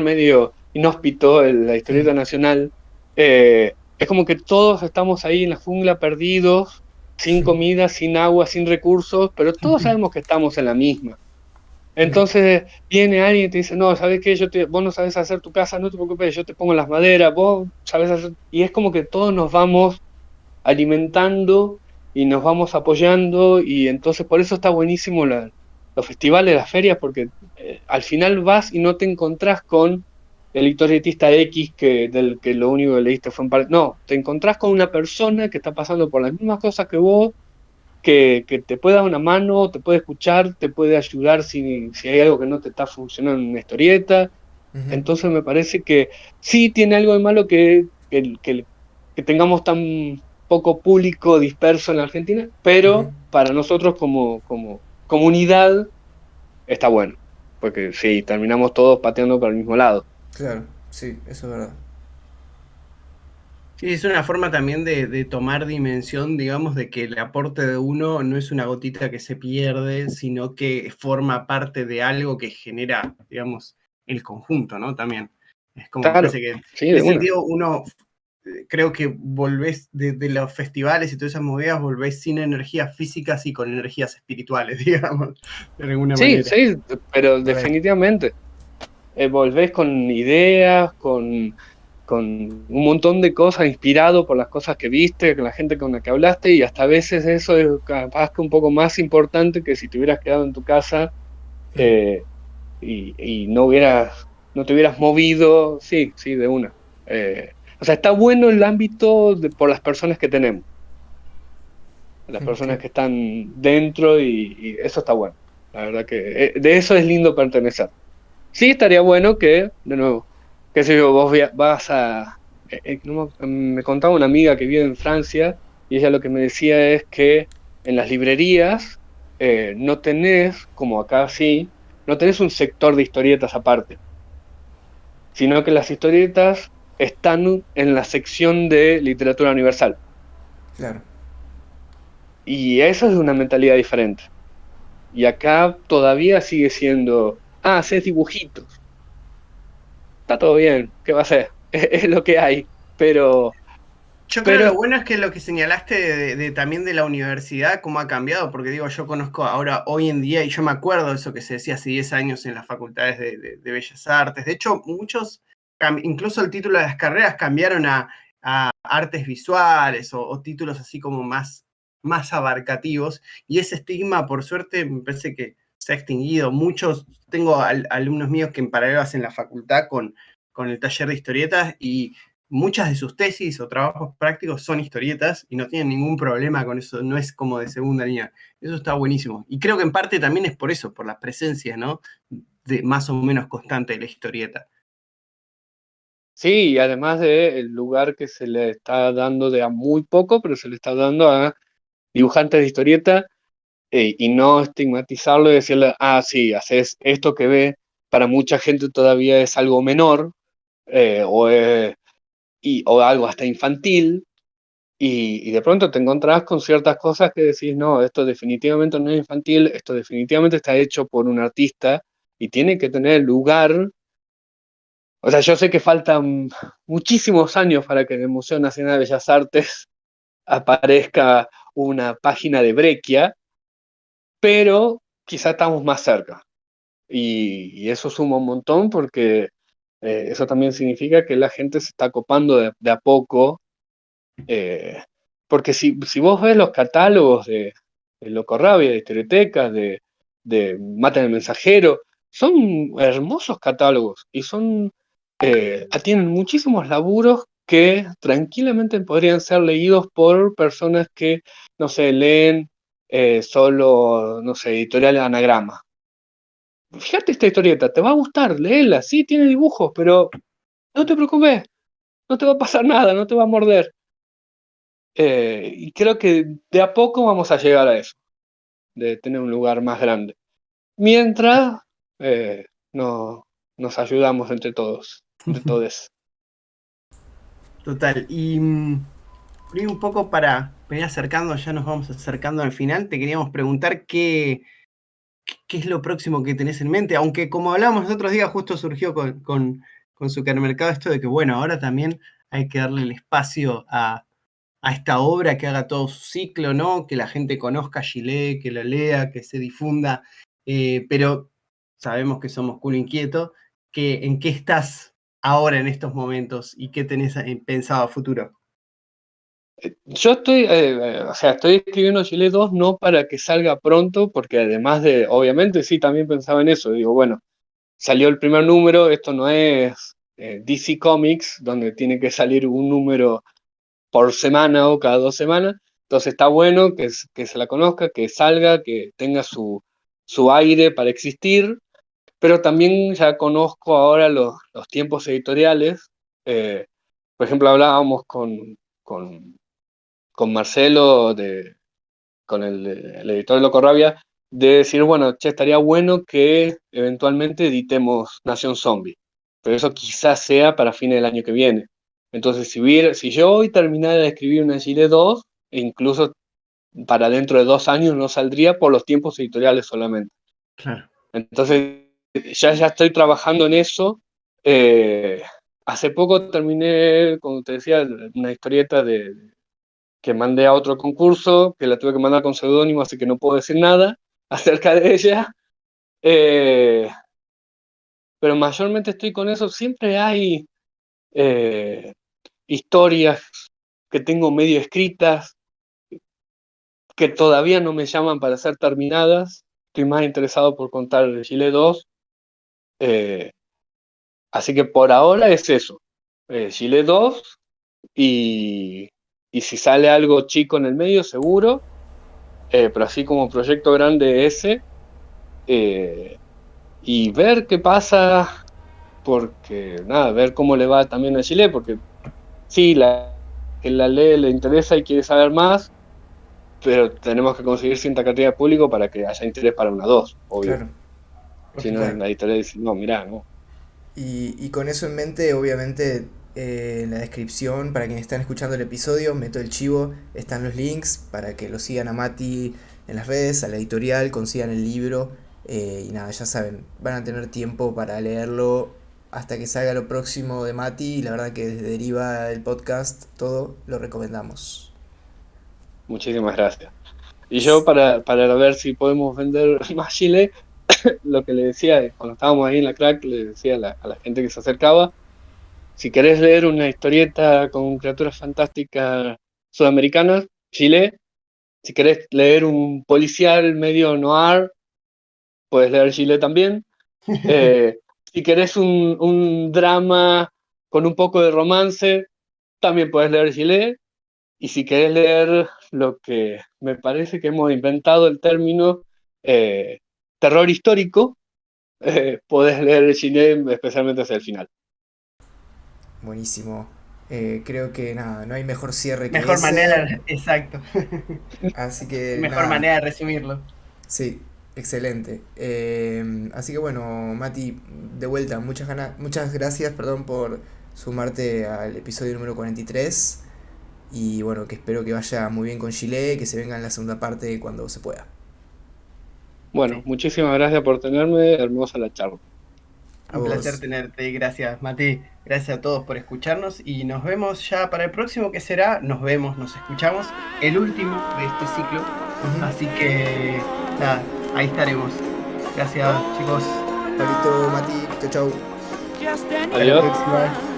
medio inhóspito, la historieta nacional, es como que todos estamos ahí en la jungla perdidos, sin comida, sin agua, sin recursos, pero todos sabemos que estamos en la misma. Entonces viene alguien y te dice, no, ¿sabes qué? Vos no sabes hacer tu casa, no te preocupes, yo te pongo las maderas, vos sabes hacer... Y es como que todos nos vamos alimentando y nos vamos apoyando, y entonces por eso está buenísimo los festivales, las ferias, porque al final vas y no te encontrás con el historietista X del que lo único que leíste fue no, te encontrás con una persona que está pasando por las mismas cosas que vos, que te puede dar una mano, te puede escuchar, te puede ayudar si hay algo que no te está funcionando en una historieta. Ujú. Entonces me parece que sí tiene algo de malo que tengamos tan poco público disperso en la Argentina, Ujú. pero para nosotros como comunidad está bueno, porque sí, terminamos todos pateando para el mismo lado. Claro, sí, eso es verdad. Sí, es una forma también de tomar dimensión, digamos, de que el aporte de uno no es una gotita que se pierde, sino que forma parte de algo que genera, digamos, el conjunto, ¿no? También. Es como, me Claro, parece que en sí, de ese una. sentido uno, creo que volvés de los festivales y todas esas movidas, volvés sin energías físicas y con energías espirituales, digamos, de alguna Sí, manera. sí, pero Re. definitivamente. Volvés con ideas, con un montón de cosas, inspirado por las cosas que viste, con la gente con la que hablaste, y hasta a veces eso es capaz que un poco más importante que si te hubieras quedado en tu casa eh, y no te hubieras movido, sí, sí, de una. O sea, está bueno el ámbito por las personas que tenemos, las personas Sí. que están dentro y eso está bueno. La verdad que de eso es lindo pertenecer. Sí, estaría bueno que, de nuevo, qué sé yo, vos vas a... me contaba una amiga que vive en Francia y ella lo que me decía es que en las librerías no tenés, como acá sí, no tenés un sector de historietas aparte, sino que las historietas están en la sección de literatura universal. Claro. Y eso es una mentalidad diferente. Y acá todavía sigue siendo, haces dibujitos, está todo bien, ¿qué va a ser? Es lo que hay, pero, Yo creo lo pero bueno es que lo que señalaste también de la universidad, cómo ha cambiado, porque digo, yo conozco ahora, hoy en día, y yo me acuerdo de eso que se decía hace 10 años en las facultades de Bellas Artes. De hecho, muchos, incluso el título de las carreras cambiaron a artes visuales o títulos así como más abarcativos, y ese estigma, por suerte, me parece que se ha extinguido. Muchos, tengo alumnos míos que en paralelo hacen la facultad con el taller de historietas y muchas de sus tesis o trabajos prácticos son historietas y no tienen ningún problema con eso, no es como de segunda línea. Eso está buenísimo. Y creo que en parte también es por eso, por la presencia, ¿no? De más o menos constante de la historieta. sí, y además de el lugar que se le está dando de a muy poco, pero se le está dando a dibujantes de historieta y no estigmatizarlo y decirle, ah, sí, haces esto que ve, para mucha gente todavía es algo menor o algo hasta infantil. Y de pronto te encontrás con ciertas cosas que decís, no, esto definitivamente no es infantil, esto definitivamente está hecho por un artista y tiene que tener lugar. O sea, yo sé que faltan muchísimos años para que en el Museo Nacional de Bellas Artes aparezca una página de Breccia, pero quizá estamos más cerca. Y eso suma un montón porque eso también significa que la gente se está copando de a poco. eh, Porque si vos ves los catálogos de Locorrabia, de Historietecas, de Mata en el Mensajero, son hermosos catálogos y tienen muchísimos laburos que tranquilamente podrían ser leídos por personas que, no sé, leen solo, no sé, editorial Anagrama. Fíjate esta historieta, te va a gustar, léela, sí, tiene dibujos, pero no te preocupes, no te va a pasar nada, no te va a morder. Y creo que de a poco vamos a llegar a eso, de tener un lugar más grande. Mientras eh, no, nos ayudamos entre todos, entre todos. Total. Y por ahí un poco para venir acercando, ya nos vamos acercando al final, te queríamos preguntar qué es lo próximo que tenés en mente, aunque como hablábamos los otros días, justo surgió con Supermercado esto de que, bueno, ahora también hay que darle el espacio a esta obra, que haga todo su ciclo, ¿no? Que la gente conozca Gillet, que lo lea, que se difunda, pero sabemos que somos culo inquieto, que, ¿en qué estás ahora en estos momentos y qué tenés pensado a futuro? Yo o sea, estoy escribiendo Chile 2 no para que salga pronto, porque además de, obviamente sí, también pensaba en eso. Digo, bueno, salió el primer número, esto no es DC Comics, donde tiene que salir un número por semana o cada 2 semanas. Entonces está bueno que se la conozca, que salga, que tenga su aire para existir, pero también ya conozco ahora los tiempos editoriales. Eh, por ejemplo, hablábamos con, con Marcelo, con el editor de Locorrabia, de decir, bueno, che, estaría bueno que eventualmente editemos Nación Zombie, pero eso quizás sea para fines del año que viene. Entonces, si yo hoy terminara de escribir una Chile 2, incluso para dentro de 2 años no saldría por los tiempos editoriales solamente. Claro. Entonces, ya estoy trabajando en eso. Hace poco terminé, como te decía, una historieta que mandé a otro concurso, que la tuve que mandar con seudónimo, así que no puedo decir nada acerca de ella. Pero mayormente estoy con eso. Siempre hay historias que tengo medio escritas, que todavía no me llaman para ser terminadas. Estoy más interesado por contar el Chile 2. Así que por ahora es eso. Chile 2 y si sale algo chico en el medio, seguro. Pero así como proyecto grande ese. Y ver qué pasa, porque nada, ver cómo le va también a Chile, porque sí, que la ley le interesa y quiere saber más, pero tenemos que conseguir cierta cantidad de público para que haya interés para una 2, obvio. Claro. Si no, la editorial dice, no, mirá, no. Y con eso en mente, obviamente, en la descripción, para quienes están escuchando el episodio, meto el chivo, están los links para que lo sigan a Mati en las redes, a la editorial, consigan el libro. Y nada, ya saben, van a tener tiempo para leerlo hasta que salga lo próximo de Mati. Y la verdad que desde Deriva del podcast, todo lo recomendamos. Muchísimas gracias. Y yo para ver si podemos vender más Chile, lo que le decía cuando estábamos ahí en la crack, le decía a la gente que se acercaba, si querés leer una historieta con criaturas fantásticas sudamericanas, Chile. Si querés leer un policial medio noir, puedes leer Chile también. Si querés un drama con un poco de romance, también puedes leer Chile. Y si querés leer lo que me parece que hemos inventado el término terror histórico, podés leer Chile, especialmente hacia el final. Buenísimo. Creo que nada, no hay mejor cierre que Mejor ese. manera, exacto. Así que Mejor nada. manera de resumirlo. Sí, excelente. Así que bueno, Mati, de vuelta, muchas gracias, perdón, por sumarte al episodio número 43. Y bueno, que espero que vaya muy bien con Chile, que se venga en la segunda parte cuando se pueda. Bueno, Sí. muchísimas gracias por tenerme, hermosa la charla. A Un placer vos. tenerte y gracias, Mati. Gracias a todos por escucharnos y nos vemos ya para el próximo que será. Nos escuchamos, el último de este ciclo. Así que nada, ahí estaremos. Gracias, chicos. Pablito, Mati, chau chau. Hasta la Adiós. próxima.